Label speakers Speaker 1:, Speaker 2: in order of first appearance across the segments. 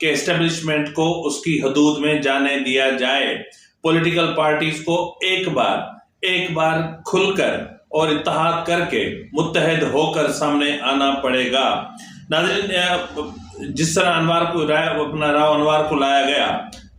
Speaker 1: کہ اسٹیبلشمنٹ کو اس کی حدود میں جانے دیا جائے. پولیٹیکل پارٹیز کو ایک بار کھل کر اور اتحاد کر کے متحد ہو کر سامنے آنا پڑے گا. ناظرین، جس طرح راؤ انوار کو لایا گیا،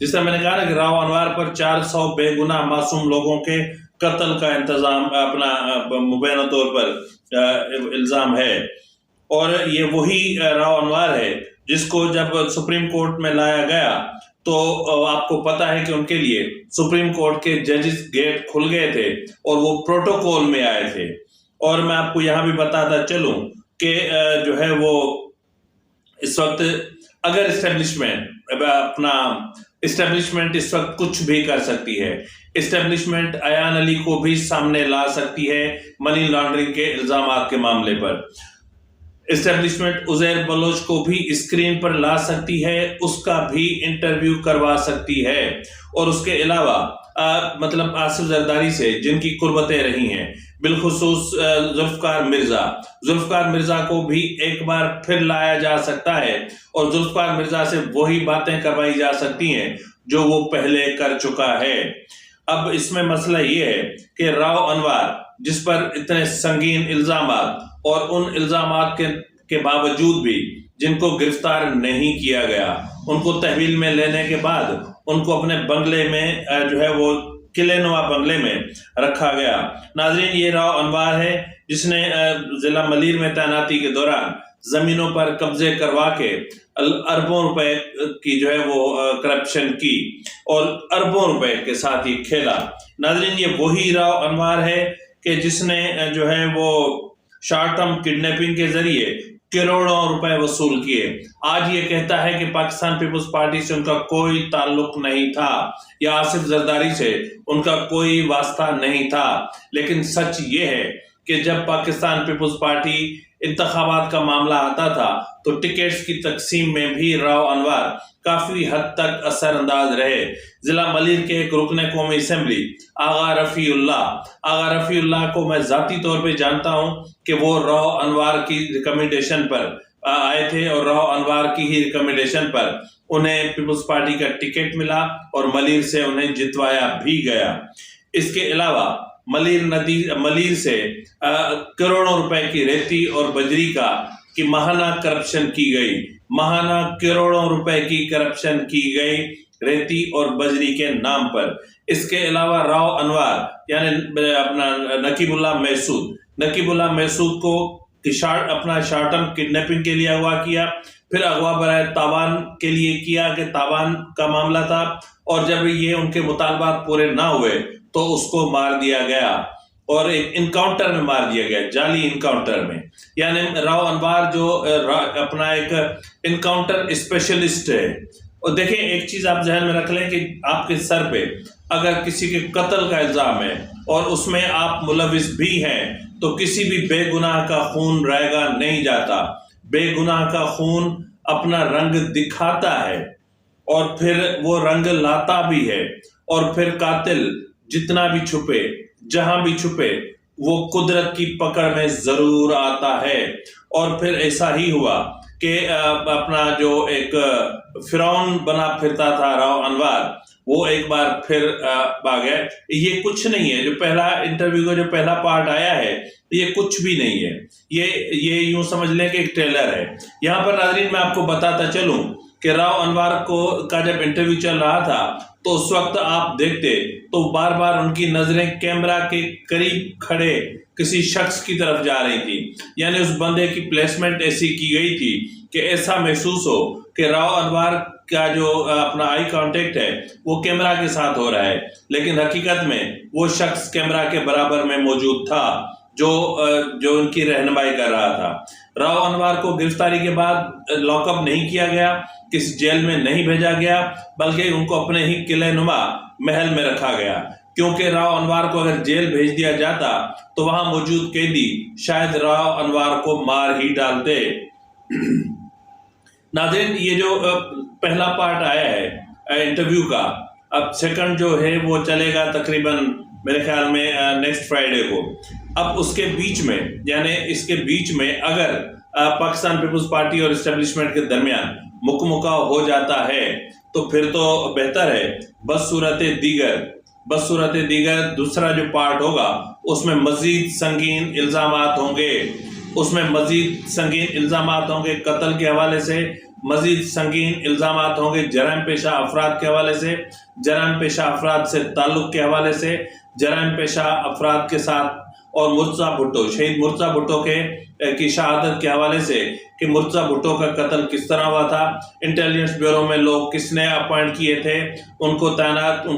Speaker 1: جس طرح میں نے کہا نا کہ راؤ انوار پر 400 بے گناہ معصوم لوگوں کے قتل کا انتظام اپنا مبینہ طور پر الزام ہے، اور یہ وہی راؤ انوار ہے جس کو جب سپریم کورٹ میں لایا گیا تو آپ کو پتا ہے کہ ان کے لیے سپریم کورٹ کے ججز گیٹ کھل گئے تھے اور وہ پروٹوکول میں آئے تھے. اور میں آپ کو یہاں بھی بتاتا چلوں کہ جو ہے وہ اس وقت اگر اسٹیبلشمنٹ اس وقت کچھ بھی کر سکتی ہے. اسٹیبلشمنٹ ایان علی کو بھی سامنے لا سکتی ہے منی لانڈرنگ کے الزامات کے معاملے پر. اسٹیبلشمنٹ عزیر بلوچ کو بھی اسکرین پر لا سکتی ہے، اس کا بھی انٹرویو کروا سکتی ہے. اور اس کے علاوہ مطلب آصف زرداری سے جن کی قربتیں رہی ہیں، بالخصوص ذوالفقار مرزا کو بھی ایک بار پھر لایا جا سکتا ہے اور ذوالفقار مرزا سے وہی باتیں کروائی جا سکتی ہیں جو وہ پہلے کر چکا ہے. اب اس میں مسئلہ یہ ہے کہ راؤ انوار جس پر اتنے سنگین الزامات اور ان الزامات کے باوجود بھی جن کو گرفتار نہیں کیا گیا، ان کو تحویل میں لینے کے بعد ان کو اپنے بنگلے میں جو ہے وہ قلعے نما بنگلے میں رکھا گیا. ناظرین، یہ راؤ انوار ہے جس نے ضلع ملیر میں تعیناتی کے دوران زمینوں پر قبضے کروا کے اربوں روپے کی جو ہے وہ کرپشن کی اور اربوں روپے کے ساتھ ہی کھیلا. ناظرین، یہ وہی راؤ انوار ہے کہ جس نے جو ہے وہ شارٹ ٹرم کڈنیپنگ کے ذریعے کروڑوں روپے وصول کیے. آج یہ کہتا ہے کہ پاکستان پیپلز پارٹی سے ان کا کوئی تعلق نہیں تھا یا آصف زرداری سے ان کا کوئی واسطہ نہیں تھا. لیکن سچ یہ ہے کہ جب پاکستان پیپلز پارٹی انتخابات کا معاملہ آتا تھا تو ٹکٹس کی تقسیم میں بھی راؤ انوار کافی حد تک اثر انداز رہے. ضلع ملیر کے ایک رکن قومی اسمبلی آغا رفیع اللہ کو میں ذاتی طور پہ جانتا ہوں کہ وہ راؤ انوار کی ریکمنڈیشن پر آئے تھے اور راؤ انوار کی ہی ریکمنڈیشن پر انہیں پیپلز پارٹی کا ٹکٹ ملا اور ملیر سے انہیں جتوایا بھی گیا. اس کے علاوہ ملیر سے کروڑوں روپے کی ریتی اور بجری کی ماہانہ کرپشن کی گئی. ماہانہ کروڑوں روپے کی کرپشن کی گئی ریتی اور بجری کے نام پر. اس کے علاوہ راؤ انوار یعنی اپنا نقیب اللہ محسود کو اپنا شارٹ ٹرم کڈنیپنگ کے لیے اغوا کیا، پھر اغوا برائے تاوان کے لیے کیا کہ تاوان کا معاملہ تھا، اور جب یہ ان کے مطالبات پورے نہ ہوئے تو اس کو مار دیا گیا اور ایک انکاؤنٹر میں مار دیا گیا، جعلی انکاؤنٹر میں. یعنی راؤ انوار جو اپنا ایک انکاؤنٹر اسپیشلسٹ ہے. اور دیکھیں، ایک چیز آپ ذہن میں رکھ لیں کہ آپ کے سر پہ اگر کسی کے قتل کا الزام ہے اور اس میں آپ ملوث بھی ہیں تو کسی بھی بے گناہ کا خون رائگاں نہیں جاتا. بے گناہ کا خون اپنا رنگ دکھاتا ہے اور پھر وہ رنگ لاتا بھی ہے، اور پھر قاتل جتنا بھی چھپے، جہاں بھی چھپے، وہ قدرت کی پکڑ میں ضرور آتا ہے. اور پھر ایسا ہی ہوا کہ اپنا جو ایک فرعون بنا پھرتا تھا راؤ انوار، وہ ایک بار پھر آ گیا. یہ کچھ نہیں ہے، جو پہلا انٹرویو کا جو پہلا پارٹ آیا ہے یہ کچھ بھی نہیں ہے. یہ یوں سمجھ لیں کہ ایک ٹریلر ہے. یہاں پر ناظرین میں آپ کو بتاتا چلوں کہ راؤ انوار کا جب انٹرویو چل رہا تھا تو اس وقت آپ دیکھتے تو بار بار ان کی نظریں کیمرہ کے قریب کھڑے کسی شخص کی طرف جا رہی تھی. یعنی اس بندے کی پلیسمنٹ ایسی کی گئی تھی کہ ایسا محسوس ہو کہ راؤ انوار کا جو اپنا آئی کانٹیکٹ ہے وہ کیمرہ کے ساتھ ہو رہا ہے، لیکن حقیقت میں وہ شخص کیمرہ کے برابر میں موجود تھا جو ان کی رہنمائی کر رہا تھا. راؤ انوار کو گرفتاری کے بعد لاک اپ نہیں کیا گیا، کسی جیل میں نہیں بھیجا گیا، بلکہ ان کو اپنے ہی قلعہ نما محل میں رکھا گیا، کیونکہ راؤ انوار کو اگر جیل بھیج دیا جاتا تو وہاں موجود قیدی شاید راؤ انوار کو مار ہی ڈالتے. ناظرین، یہ جو پہلا پارٹ آیا ہے انٹرویو کا، اب سیکنڈ جو ہے وہ چلے گا تقریباً میرے خیال میں نیکسٹ فرائیڈے کو. اب اس کے بیچ میں اگر پاکستان پیپلز پارٹی اور اسٹیبلشمنٹ کے درمیان مکمکہ ہو جاتا ہے تو پھر تو بہتر ہے. بصورت دیگر دوسرا جو پارٹ ہوگا اس میں مزید سنگین الزامات ہوں گے قتل کے حوالے سے، مزید سنگین الزامات ہوں گے جرائم پیشہ افراد کے حوالے سے، جرائم پیشہ افراد سے تعلق کے حوالے سے، جرائم پیشہ افراد کے ساتھ، اور مرتضیٰ بھٹو، شہید مرتضیٰ بھٹو کی شہادت کے حوالے سے کہ مرتضیٰ بھٹو کا قتل کس طرح ہوا تھا، انٹیلیجنس بیورو میں لوگ کس نے اپوائنٹ کیے تھے، ان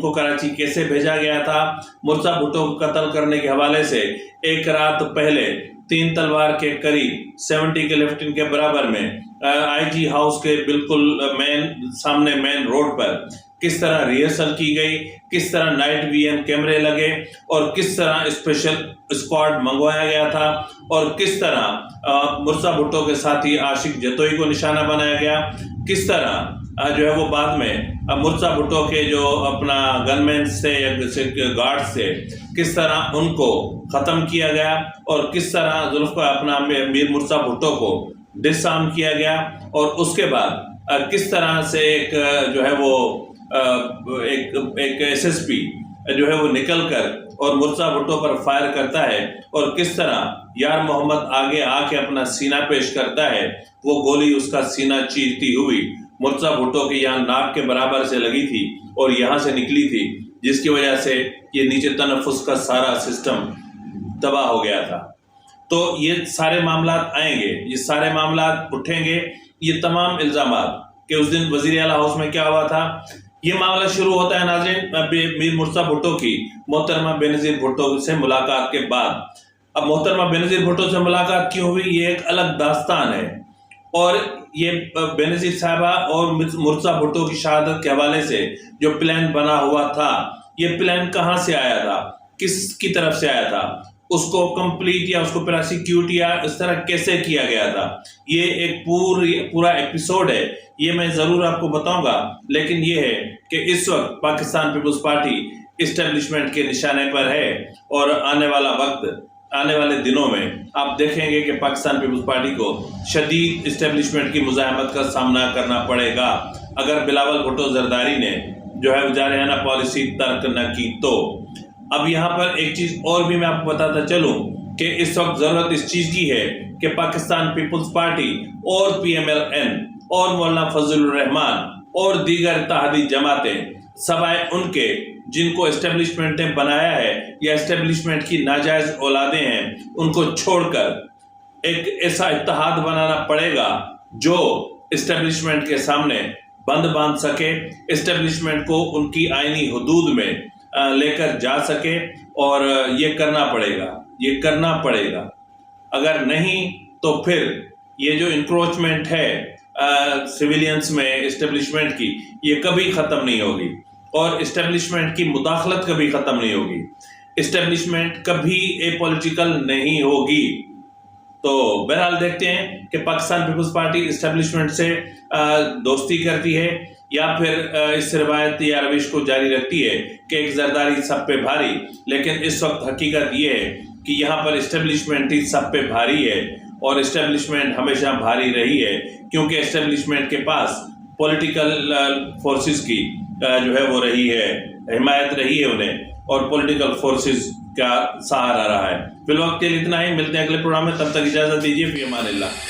Speaker 1: کو کراچی کیسے بھیجا گیا تھا. مرتضیٰ بھٹو کو قتل کرنے کے حوالے سے ایک رات پہلے 3 تلوار کے قریب 70 کے لیفٹن کے برابر میں آئی جی ہاؤس کے بالکل سامنے مین روڈ پر کس طرح ریہرسل کی گئی، کس طرح نائٹ ویژن کیمرے لگے، اور کس طرح اسپیشل اسکواڈ منگوایا گیا تھا، اور کس طرح مرتضیٰ بھٹو کے ساتھی عاشق جتوئی کو نشانہ بنایا گیا، کس طرح جو ہے وہ بعد میں مرتضیٰ بھٹو کے جو اپنا گن مینس تھے یا گارڈز تھے کس طرح ان کو ختم کیا گیا، اور کس طرح اپنا میر مرتضیٰ بھٹو کو ڈس آرم کیا گیا، اور اس کے بعد کس طرح سے ایک جو ہے وہ ایک ایس ایس پی جو ہے وہ نکل کر اور مرتضیٰ بھٹو پر فائر کرتا ہے، اور کس طرح یار محمد آگے آ کے اپنا سینہ پیش کرتا ہے، وہ گولی اس کا سینہ چیرتی ہوئی مرتضیٰ بھٹو کے یہاں ناک کے برابر سے لگی تھی اور یہاں سے نکلی تھی، جس کی وجہ سے یہ نیچے تنفس کا سارا سسٹم تباہ ہو گیا تھا. تو یہ سارے معاملات آئیں گے، یہ سارے معاملات اٹھیں گے، یہ تمام الزامات کہ اس دن وزیر اعلیٰ ہاؤس میں کیا ہوا تھا. یہ معاملہ شروع ہوتا ہے ناظرین میر مرتضیٰ بھٹو کی محترمہ بینظیر بھٹو سے ملاقات کے بعد. اب محترمہ بینظیر بھٹو سے ملاقات کیوں ہوئی، یہ ایک الگ داستان ہے، اور یہ بینظیر صاحبہ اور مرتضیٰ بھٹو کی شہادت کے حوالے سے جو پلان بنا ہوا تھا، یہ پلان کہاں سے آیا تھا، کس کی طرف سے آیا تھا، اس کو کمپلیٹ یا اس کو پراسیکیوٹ یا اس طرح کیسے کیا گیا تھا، یہ ایک پورا ایپیسوڈ ہے، یہ میں ضرور آپ کو بتاؤں گا. لیکن یہ ہے کہ اس وقت پاکستان پیپلز پارٹی اسٹیبلشمنٹ کے نشانے پر ہے، اور آنے والے دنوں میں آپ دیکھیں گے کہ پاکستان پیپلز پارٹی کو شدید اسٹیبلشمنٹ کی مزاحمت کا سامنا کرنا پڑے گا اگر بلاول بھٹو زرداری نے جو ہے جارحانہ پالیسی ترک نہ کی تو. اب یہاں پر ایک چیز اور بھی میں آپ کو بتاتا چلوں کہ اس وقت ضرورت اس چیز کی ہے کہ پاکستان پیپلز پارٹی اور پی ایم ایل این اور مولانا فضل الرحمان اور دیگر اتحادی جماعتیں سوائے ان کے جن کو اسٹیبلشمنٹ نے بنایا ہے یا اسٹیبلشمنٹ کی ناجائز اولادیں ہیں، ان کو چھوڑ کر ایک ایسا اتحاد بنانا پڑے گا جو اسٹیبلشمنٹ کے سامنے بند باندھ سکے، اسٹیبلشمنٹ کو ان کی آئینی حدود میں لے کر جا سکے، اور یہ کرنا پڑے گا. اگر نہیں تو پھر یہ جو انکروچمنٹ ہے سویلینز میں اسٹیبلشمنٹ کی، یہ کبھی ختم نہیں ہوگی، اور اسٹیبلشمنٹ کی مداخلت کبھی ختم نہیں ہوگی، اسٹیبلشمنٹ کبھی اے پولیٹیکل نہیں ہوگی. تو بہرحال دیکھتے ہیں کہ پاکستان پیپلز پارٹی اسٹیبلشمنٹ سے دوستی کرتی ہے یا پھر اس روایت یا روش کو جاری رکھتی ہے کہ ایک زرداری سب پہ بھاری. لیکن اس وقت حقیقت یہ ہے کہ یہاں پر اسٹیبلشمنٹ ہی سب پہ بھاری ہے، اور اسٹیبلشمنٹ ہمیشہ بھاری رہی ہے، کیونکہ اسٹیبلشمنٹ کے پاس پولیٹیکل فورسز کی جو ہے وہ رہی ہے، حمایت رہی ہے انہیں، اور پولیٹیکل فورسز کا سہارا رہا ہے. فی الوقت کے لیے اتنا ہی، ملتے ہیں اگلے پروگرام میں، تب تک اجازت دیجیے، فی امان اللہ.